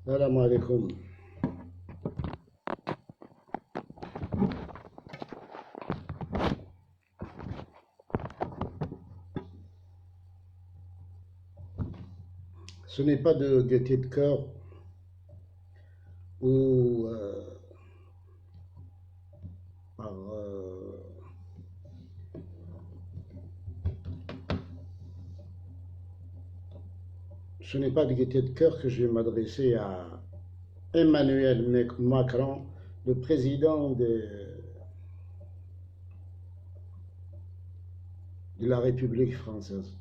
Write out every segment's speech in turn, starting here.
Salam alaikum. Ce n'est pas de gaieté de cœur ou par ce n'est pas de gaieté de cœur que je vais m'adresser à Emmanuel Macron, le président de la République française.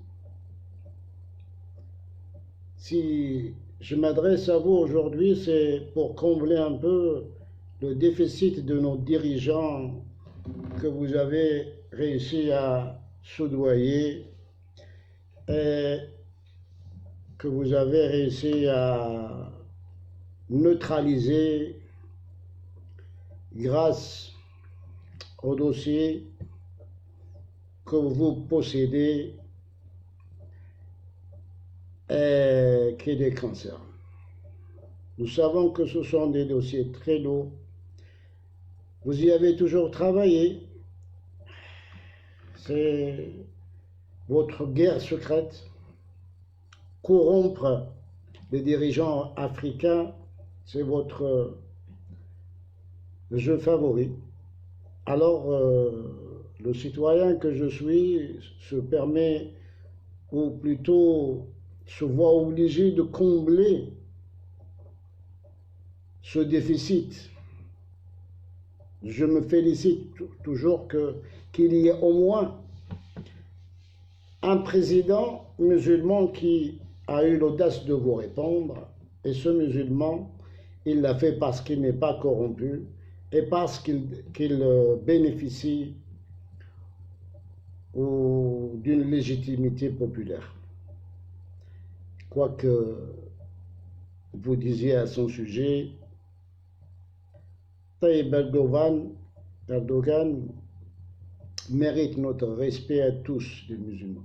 Si je m'adresse à vous aujourd'hui, c'est pour combler un peu le déficit de nos dirigeants que vous avez réussi à soudoyer et que vous avez réussi à neutraliser grâce au dossier que vous possédez et qui les concerne. Nous savons que ce sont des dossiers très lourds. Vous y avez toujours travaillé. C'est votre guerre secrète. Corrompre les dirigeants africains, c'est votre jeu favori. Alors, le citoyen que je suis se permet, ou plutôt se voit obligé de combler ce déficit. Je me félicite toujours qu'il y ait au moins un président musulman qui a eu l'audace de vous répondre, et ce musulman, il l'a fait parce qu'il n'est pas corrompu et parce qu'il bénéficie d'une légitimité populaire. Quoique vous disiez à son sujet, Tayyip Erdogan mérite notre respect à tous les musulmans.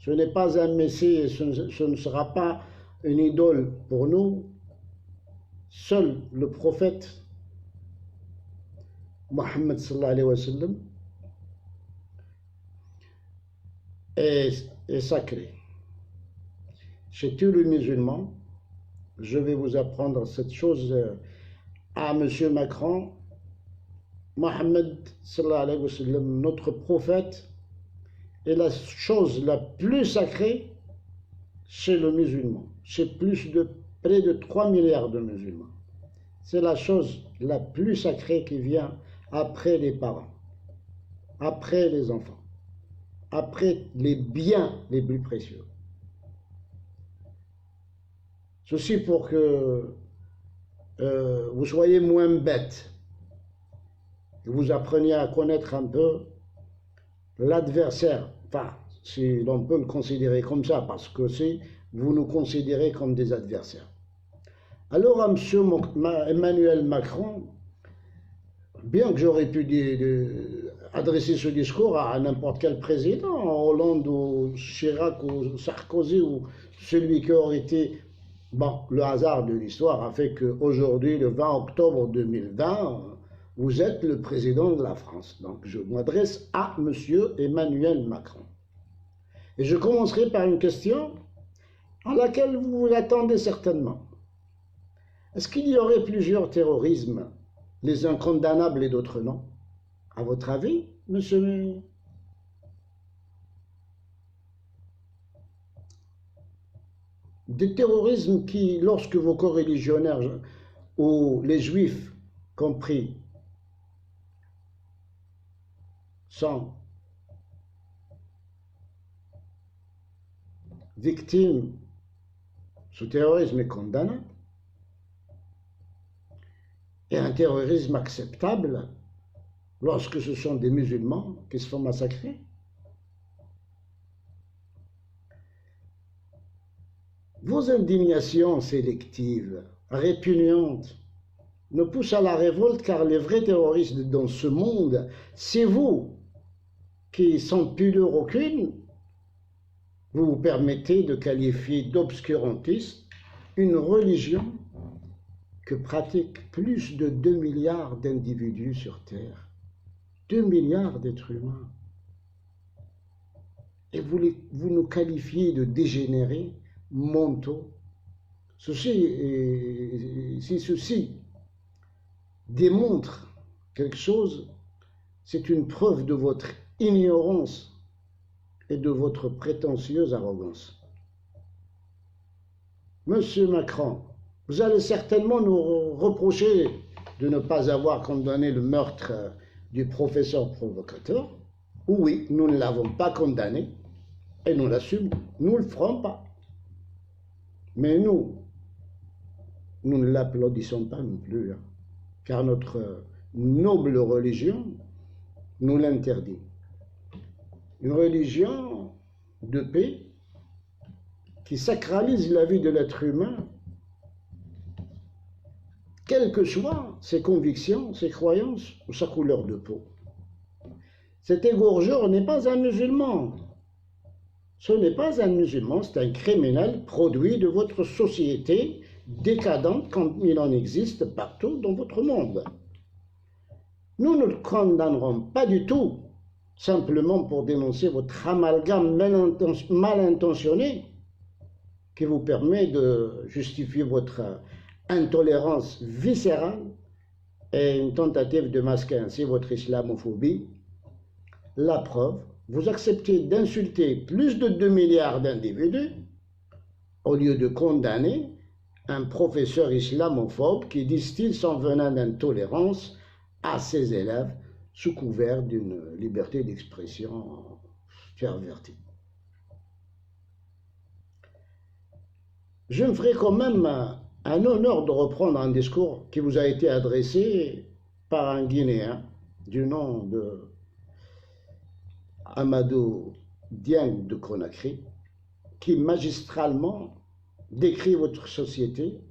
Ce n'est pas un messie et ce ne sera pas une idole pour nous. Seul le prophète Mohammed sallallahu alayhi wa sallam est sacré. Chez tous les musulmans, je vais vous apprendre cette chose à M. Macron. Mohammed sallallahu alayhi wa sallam, notre prophète, est la chose la plus sacrée chez le musulman, chez près de 3 milliards de musulmans. C'est la chose la plus sacrée qui vient après les parents, après les enfants, après les biens les plus précieux. Ceci pour que vous soyez moins bêtes, que vous appreniez à connaître un peu l'adversaire, enfin, si l'on peut le considérer comme ça, parce que vous nous considérez comme des adversaires. Alors à M. Emmanuel Macron, bien que j'aurais pu adresser ce discours à n'importe quel président, Hollande ou Chirac ou Sarkozy ou celui qui aurait été... Bon, le hasard de l'histoire a fait qu'aujourd'hui, le 20 octobre 2020, vous êtes le président de la France. Donc je m'adresse à M. Emmanuel Macron. Et je commencerai par une question à laquelle vous vous attendez certainement. Est-ce qu'il y aurait plusieurs terrorismes, les uns condamnables et d'autres non? À votre avis, monsieur? Des terrorismes qui, lorsque vos coreligionnaires ou les juifs compris sont victimes, ce terrorisme est condamnable. Et un terrorisme acceptable lorsque ce sont des musulmans qui se font massacrer. Vos indignations sélectives, répugnantes, nous poussent à la révolte car les vrais terroristes dans ce monde, c'est vous qui, sans pudeur aucune, vous vous permettez de qualifier d'obscurantistes une religion que pratiquent plus de 2 milliards d'individus sur Terre. 2 milliards d'êtres humains. Et vous nous qualifiez de dégénérés mentaux. Si ceci démontre quelque chose, c'est une preuve de votre ignorance et de votre prétentieuse arrogance. Monsieur Macron, vous allez certainement nous reprocher de ne pas avoir condamné le meurtre du professeur provocateur. Oui, nous ne l'avons pas condamné et nous l'assumons. Nous ne le ferons pas. Mais nous ne l'applaudissons pas non plus, hein, car notre noble religion nous l'interdit. Une religion de paix qui sacralise la vie de l'être humain, quelles que soient ses convictions, ses croyances ou sa couleur de peau. Cet égorgeur n'est pas un musulman. Ce n'est pas un musulman, c'est un criminel produit de votre société décadente comme il en existe partout dans votre monde. Nous ne le condamnerons pas du tout, simplement pour dénoncer votre amalgame mal intentionné qui vous permet de justifier votre intolérance viscérale et une tentative de masquer ainsi votre islamophobie. La preuve, vous acceptez d'insulter plus de 2 milliards d'individus au lieu de condamner un professeur islamophobe qui distille son venin d'intolérance à ses élèves sous couvert d'une liberté d'expression pervertie. Je me ferai quand même un honneur de reprendre un discours qui vous a été adressé par un Guinéen du nom de Amadou Dieng de Conakry, qui magistralement décrit votre société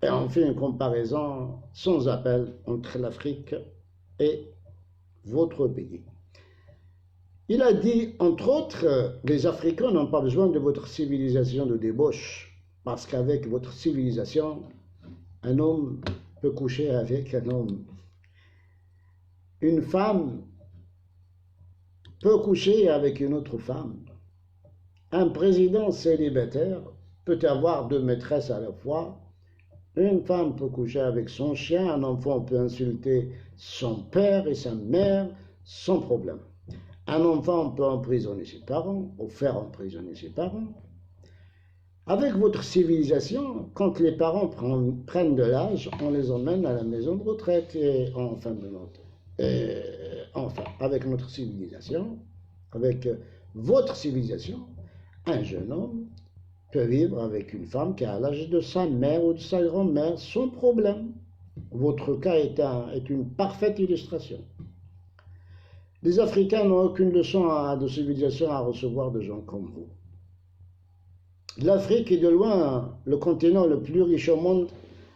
et en fait une comparaison sans appel entre l'Afrique et votre pays. Il a dit, entre autres, les Africains n'ont pas besoin de votre civilisation de débauche, parce qu'avec votre civilisation, un homme peut coucher avec un homme. Une femme peut coucher avec une autre femme. Un président célibataire peut avoir 2 maîtresses à la fois. Une femme peut coucher avec son chien, un enfant peut insulter son père et sa mère sans problème. Un enfant peut emprisonner ses parents ou faire emprisonner ses parents. Avec votre civilisation, quand les parents prennent de l'âge, on les emmène à la maison de retraite et enfin, avec notre civilisation, avec votre civilisation, un jeune homme peut vivre avec une femme qui a l'âge de sa mère ou de sa grand-mère sans problème. Votre cas est une parfaite illustration. Les Africains n'ont aucune leçon de civilisation à recevoir de gens comme vous. L'Afrique est de loin le continent le plus riche au monde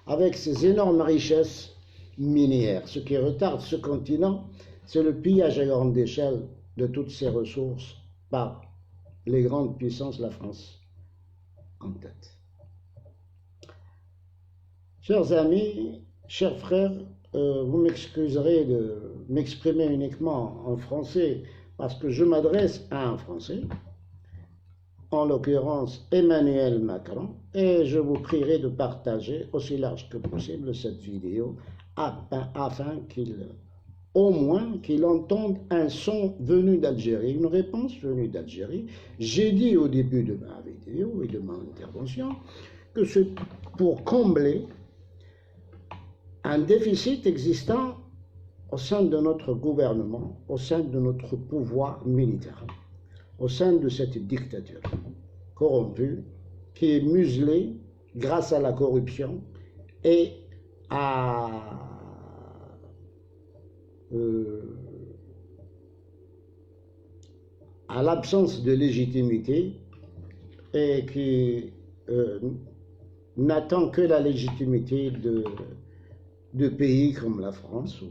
avec ses énormes richesses minières. Ce qui retarde ce continent, c'est le pillage à grande échelle de toutes ses ressources par les grandes puissances, la France en tête. Chers amis, chers frères, vous m'excuserez de m'exprimer uniquement en français parce que je m'adresse à un Français, en l'occurrence Emmanuel Macron, et je vous prierai de partager aussi large que possible cette vidéo afin au moins qu'il entende un son venu d'Algérie, une réponse venue d'Algérie. J'ai dit au début de ma vidéo et de mon intervention que c'est pour combler un déficit existant au sein de notre gouvernement, au sein de notre pouvoir militaire, au sein de cette dictature corrompue qui est muselée grâce à la corruption et à l'absence de légitimité et qui n'attend que la légitimité de pays comme la France ou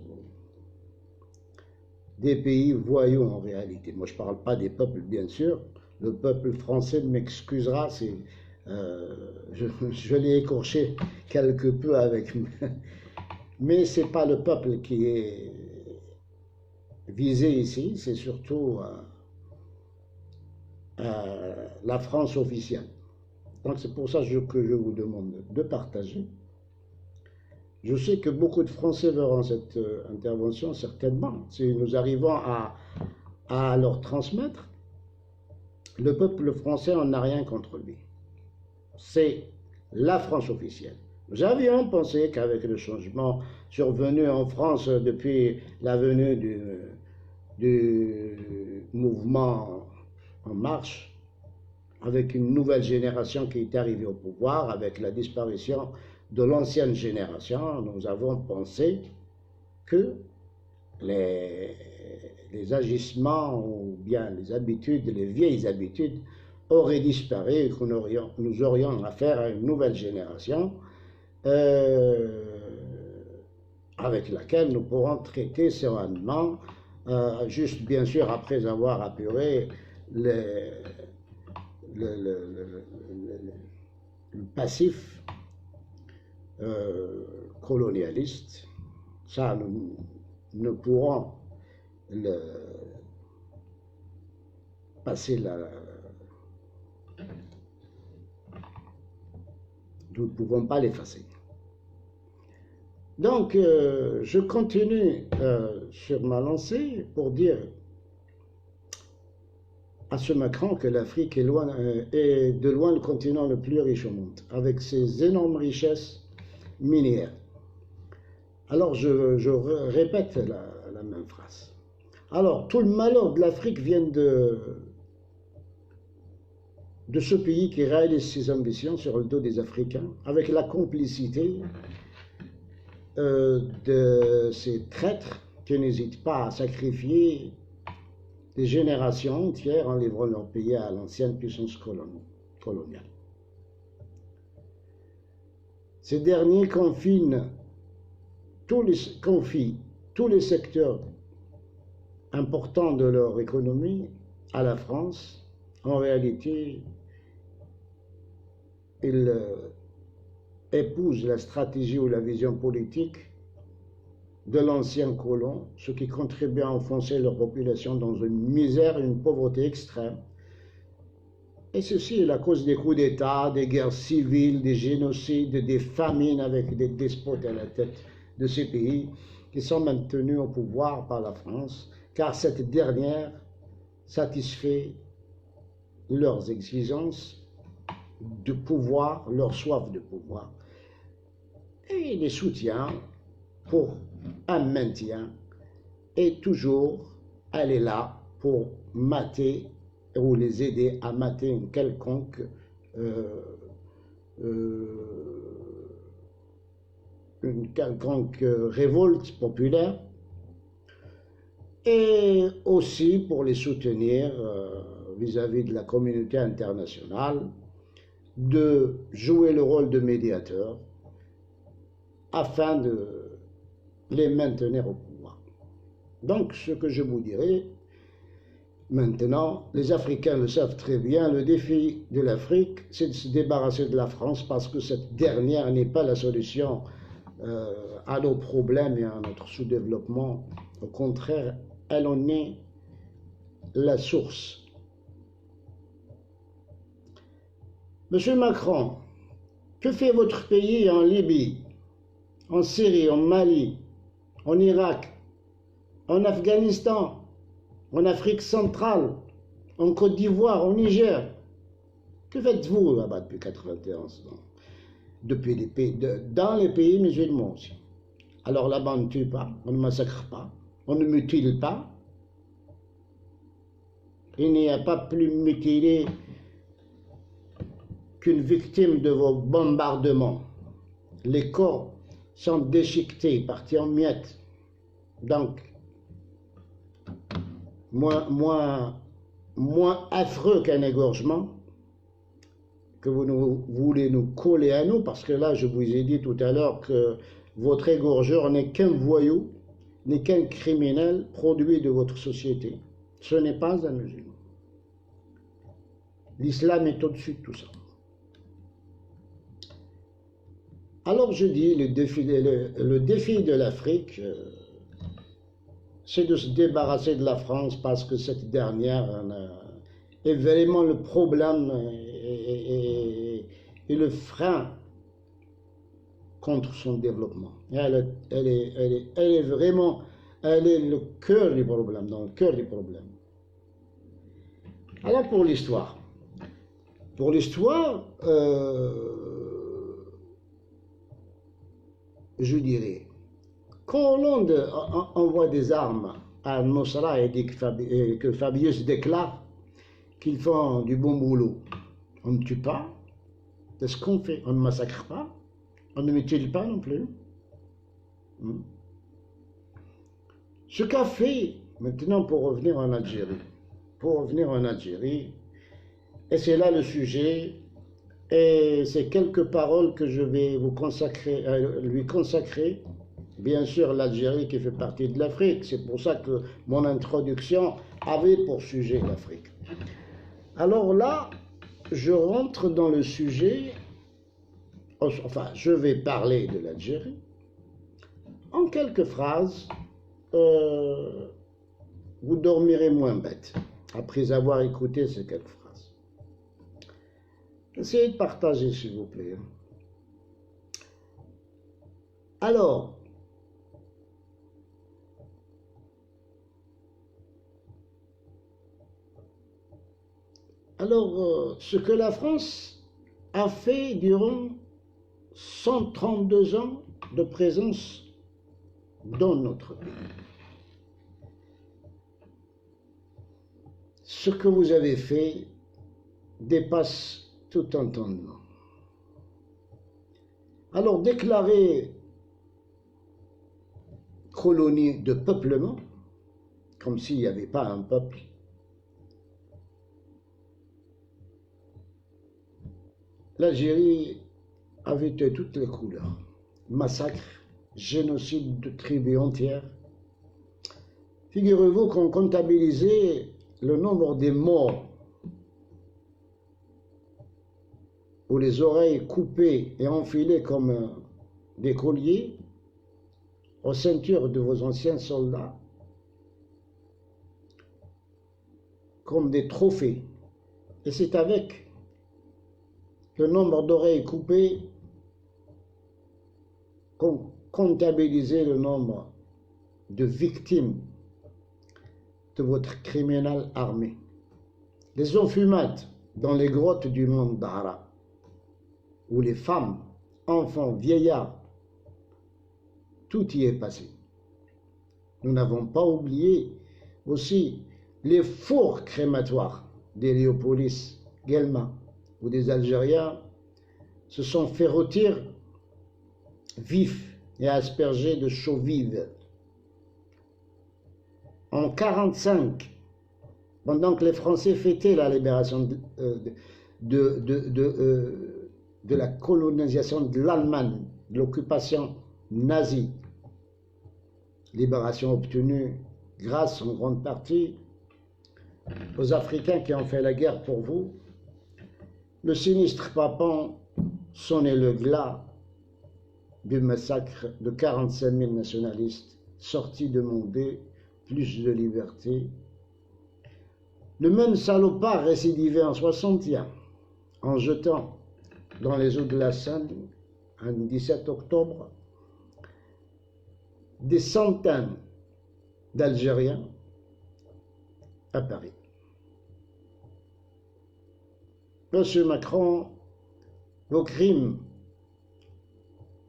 des pays voyous en réalité. Moi, je ne parle pas des peuples, bien sûr. Le peuple français m'excusera, c'est Je l'ai écorché quelque peu avec... Mais ce n'est pas le peuple qui est visé ici, c'est surtout la France officielle. Donc c'est pour ça que je vous demande de partager. Je sais que beaucoup de Français verront cette intervention, certainement, si nous arrivons à leur transmettre. Le peuple français, on n'a rien contre lui. C'est la France officielle. Nous avions pensé qu'avec le changement survenu en France depuis la venue du mouvement En Marche, avec une nouvelle génération qui est arrivée au pouvoir, avec la disparition de l'ancienne génération, nous avons pensé que les agissements ou bien les habitudes, les vieilles habitudes auraient disparu et que nous aurions affaire à une nouvelle génération avec laquelle nous pourrons traiter sereinement, juste bien sûr après avoir apuré le passif colonialiste. Ça, nous ne pourrons passer nous ne pouvons pas l'effacer. Donc, je continue sur ma lancée pour dire à ce Macron que l'Afrique est de loin le continent le plus riche au monde, avec ses énormes richesses minières. Alors, je répète la même phrase. Alors, tout le malheur de l'Afrique vient de ce pays qui réalise ses ambitions sur le dos des Africains, avec la complicité de ces traîtres qui n'hésitent pas à sacrifier des générations entières en livrant leur pays à l'ancienne puissance coloniale. Ces derniers confient tous les secteurs importants de leur économie à la France. En réalité, ils épousent la stratégie ou la vision politique de l'ancien colon, ce qui contribue à enfoncer leur population dans une misère et une pauvreté extrême. Et ceci est la cause des coups d'État, des guerres civiles, des génocides, des famines avec des despotes à la tête de ces pays qui sont maintenus au pouvoir par la France, car cette dernière satisfait leurs exigences de pouvoir, leur soif de pouvoir, et les soutient pour un maintien, et toujours elle est là pour mater ou les aider à mater une quelconque révolte populaire, et aussi pour les soutenir vis-à-vis de la communauté internationale, de jouer le rôle de médiateur afin de les maintenir au pouvoir. Donc, ce que je vous dirai maintenant, les Africains le savent très bien, le défi de l'Afrique, c'est de se débarrasser de la France parce que cette dernière n'est pas la solution à nos problèmes et à notre sous-développement. Au contraire, elle en est la source. Monsieur Macron, que fait votre pays en Libye, en Syrie, en Mali, en Irak, en Afghanistan, en Afrique centrale, en Côte d'Ivoire, au Niger? Que faites-vous là-bas depuis 91 ans? Dans les pays musulmans aussi. Alors là-bas, on ne tue pas, on ne massacre pas, on ne mutile pas. Il n'y a pas plus mutilé qu'une victime de vos bombardements. Les corps sont déchiquetés, partis en miettes. Donc, moins affreux qu'un égorgement que vous voulez nous coller à nous, parce que là, je vous ai dit tout à l'heure que votre égorgeur n'est qu'un voyou, n'est qu'un criminel produit de votre société. Ce n'est pas un musulman. L'islam est au-dessus de tout ça. Alors je dis, le défi de l'Afrique, c'est de se débarrasser de la France parce que cette dernière est vraiment le problème et le frein contre son développement. Elle est vraiment, elle est le cœur du problème, dans le cœur du problème. Alors pour l'histoire. Pour l'histoire, je dirais, quand Hollande envoie des armes à Nusra et que Fabius déclare qu'ils font du bon boulot, on ne tue pas, c'est ce qu'on fait, on ne massacre pas, on ne mutile pas non plus. Ce qu'a fait, maintenant pour revenir en Algérie, et c'est là le sujet, et c'est quelques paroles que je vais lui consacrer. Bien sûr, l'Algérie qui fait partie de l'Afrique, c'est pour ça que mon introduction avait pour sujet l'Afrique. Alors là, je rentre dans le sujet, enfin, je vais parler de l'Algérie. En quelques phrases, vous dormirez moins bête après avoir écouté ces quelques phrases. Essayez de partager, s'il vous plaît. Alors, ce que la France a fait durant 132 ans de présence dans notre pays. Ce que vous avez fait dépasse tout entendement. Alors, déclarer colonie de peuplement, comme s'il n'y avait pas un peuple, l'Algérie avait de toutes les couleurs. Massacre, génocide de tribus entières. Figurez-vous qu'on comptabilisait le nombre des morts ou les oreilles coupées et enfilées comme des colliers aux ceintures de vos anciens soldats, comme des trophées. Et c'est avec le nombre d'oreilles coupées qu'on comptabilisait le nombre de victimes de votre criminel armé. Les enfumades dans les grottes du monde Dahra, où les femmes, enfants, vieillards, tout y est passé. Nous n'avons pas oublié aussi les fours crématoires d'Héliopolis, Guelma, où des Algériens se sont fait rôtir vifs et aspergés de chaux vive. En 1945, pendant que les Français fêtaient la libération de la colonisation de l'Allemagne, de l'occupation nazie, libération obtenue grâce en grande partie aux Africains qui ont fait la guerre pour vous, le sinistre Papan sonnait le glas du massacre de 45 000 nationalistes sortis demander plus de liberté. Le même salopard récidivait en 61 en jetant dans les eaux de la Seine, un 17 octobre, des centaines d'Algériens à Paris. Monsieur Macron, vos crimes,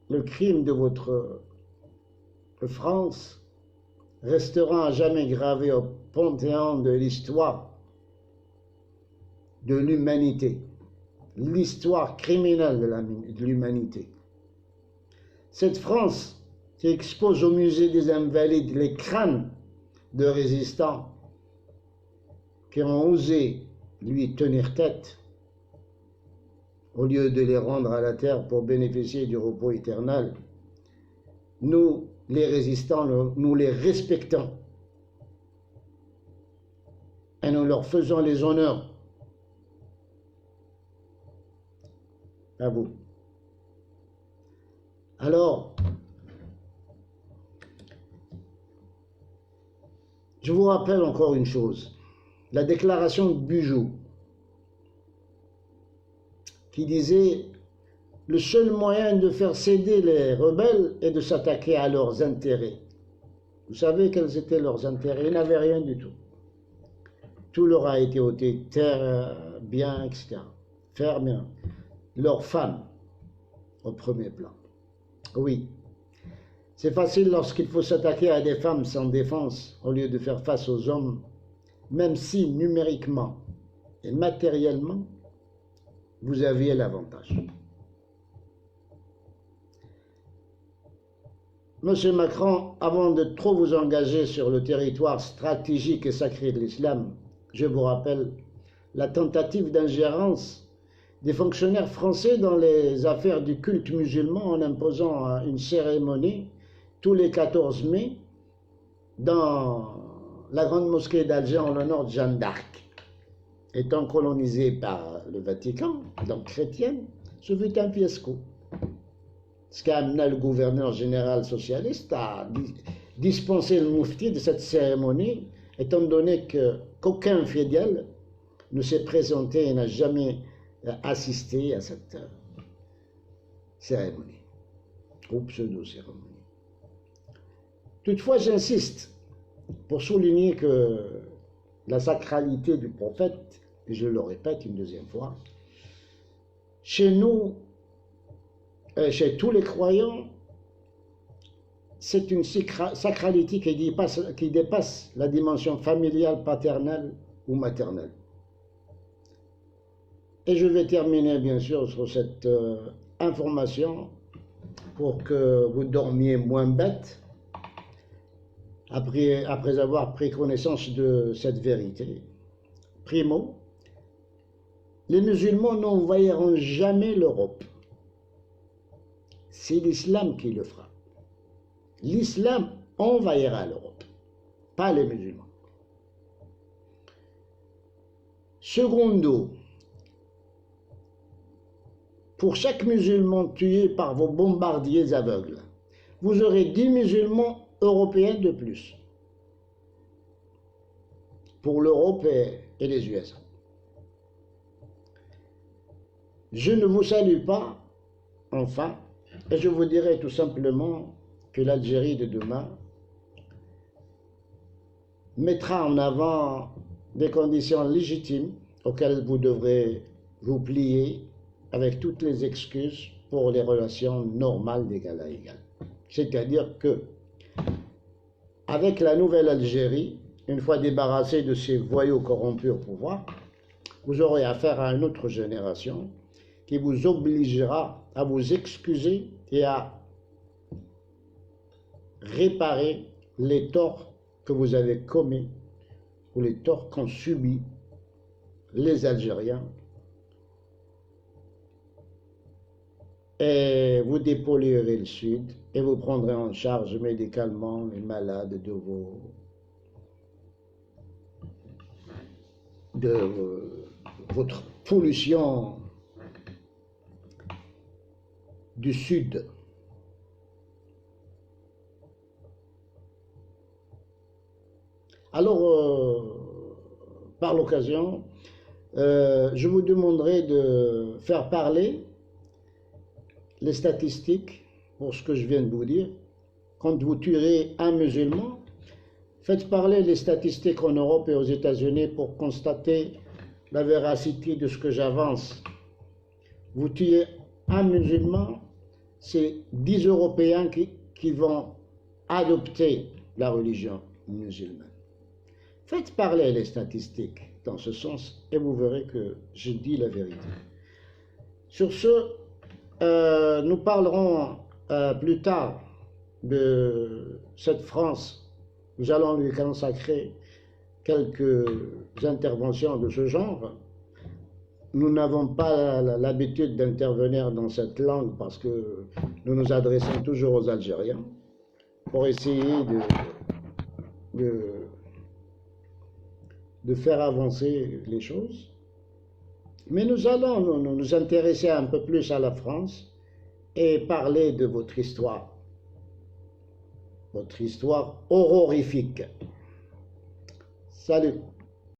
le crime de votre France, restera à jamais gravé au panthéon de l'histoire de l'humanité, l'histoire criminelle de l'humanité. Cette France qui expose au musée des Invalides les crânes de résistants qui ont osé lui tenir tête, au lieu de les rendre à la terre pour bénéficier du repos éternel, nous, les résistants, nous les respectons et nous leur faisons les honneurs. À vous. Alors, je vous rappelle encore une chose, la déclaration de Bugeaud, qui disait « Le seul moyen de faire céder les rebelles est de s'attaquer à leurs intérêts. » Vous savez quels étaient leurs intérêts? Ils n'avaient rien du tout. Tout leur a été ôté, terre, biens, etc. Faire bien. Leurs femmes, au premier plan. Oui, c'est facile lorsqu'il faut s'attaquer à des femmes sans défense au lieu de faire face aux hommes, même si numériquement et matériellement, vous aviez l'avantage. Monsieur Macron, avant de trop vous engager sur le territoire stratégique et sacré de l'islam, je vous rappelle la tentative d'ingérence des fonctionnaires français dans les affaires du culte musulman en imposant une cérémonie tous les 14 mai dans la grande mosquée d'Alger en l'honneur de Jeanne d'Arc. Étant colonisée par le Vatican, donc chrétienne, ce fut un fiasco. Ce qui a amené le gouverneur général socialiste à dispenser le moufti de cette cérémonie, étant donné qu'aucun fidèle ne s'est présenté et n'a jamais assisté à cette cérémonie, ou pseudo-cérémonie. Toutefois, j'insiste pour souligner que la sacralité du prophète, et je le répète une deuxième fois, chez nous, chez tous les croyants, c'est une sacralité qui dépasse la dimension familiale, paternelle ou maternelle. Et je vais terminer bien sûr sur cette information pour que vous dormiez moins bête après avoir pris connaissance de cette vérité. Primo, les musulmans n'envahiront jamais l'Europe. C'est l'islam qui le fera. L'islam envahira l'Europe, pas les musulmans. Secondo, pour chaque musulman tué par vos bombardiers aveugles, vous aurez 10 musulmans européens de plus pour l'Europe et les USA. Je ne vous salue pas, enfin, et je vous dirai tout simplement que l'Algérie de demain mettra en avant des conditions légitimes auxquelles vous devrez vous plier avec toutes les excuses pour les relations normales d'égal à égal. C'est-à-dire que, avec la nouvelle Algérie, une fois débarrassée de ces voyous corrompus au pouvoir, vous aurez affaire à une autre génération qui vous obligera à vous excuser et à réparer les torts que vous avez commis ou les torts qu'ont subis les Algériens, et vous dépolluerez le Sud et vous prendrez en charge médicalement les malades de votre pollution du Sud. Alors, par l'occasion, je vous demanderai de faire parler les statistiques pour ce que je viens de vous dire. Quand vous tuerez un musulman, faites parler les statistiques en Europe et aux États-Unis pour constater la véracité de ce que j'avance. Vous tuez un musulman, c'est 10 Européens qui vont adopter la religion musulmane. Faites parler les statistiques dans ce sens et vous verrez que je dis la vérité. Sur ce, nous parlerons plus tard de cette France. Nous allons lui consacrer quelques interventions de ce genre. Nous n'avons pas l'habitude d'intervenir dans cette langue parce que nous nous adressons toujours aux Algériens pour essayer de faire avancer les choses. Mais nous allons nous intéresser un peu plus à la France et parler de votre histoire horrifique. Salut.